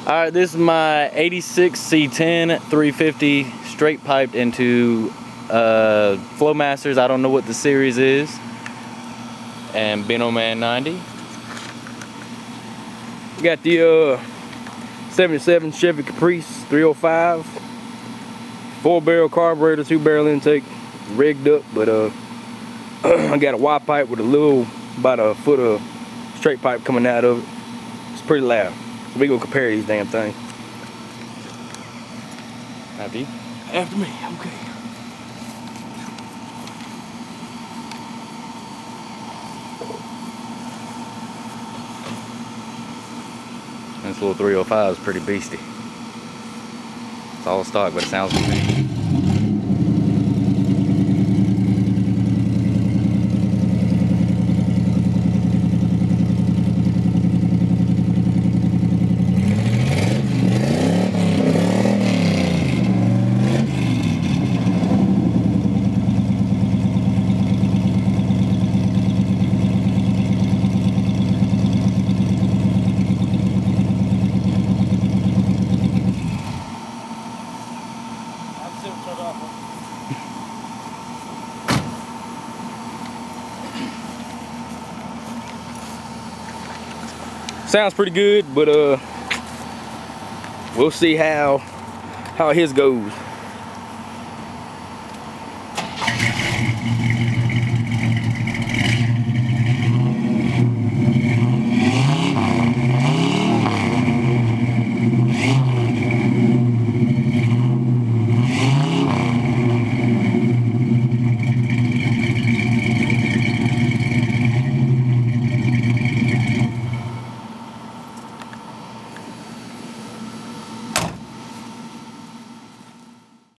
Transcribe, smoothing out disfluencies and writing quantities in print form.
Alright, this is my 86 C10 350 straight piped into Flowmasters. I don't know what the series is. And Benoman 90. We got the 77 Chevy Caprice 305. 4-barrel carburetor, 2-barrel intake, rigged up, but I got a Y pipe with a little, about a foot of straight pipe coming out of it. It's pretty loud. So we gonna compare these damn things. After you? After me, okay. This little 305 is pretty beastie. It's all stock, but it sounds good. Sounds pretty good, but we'll see how his goes.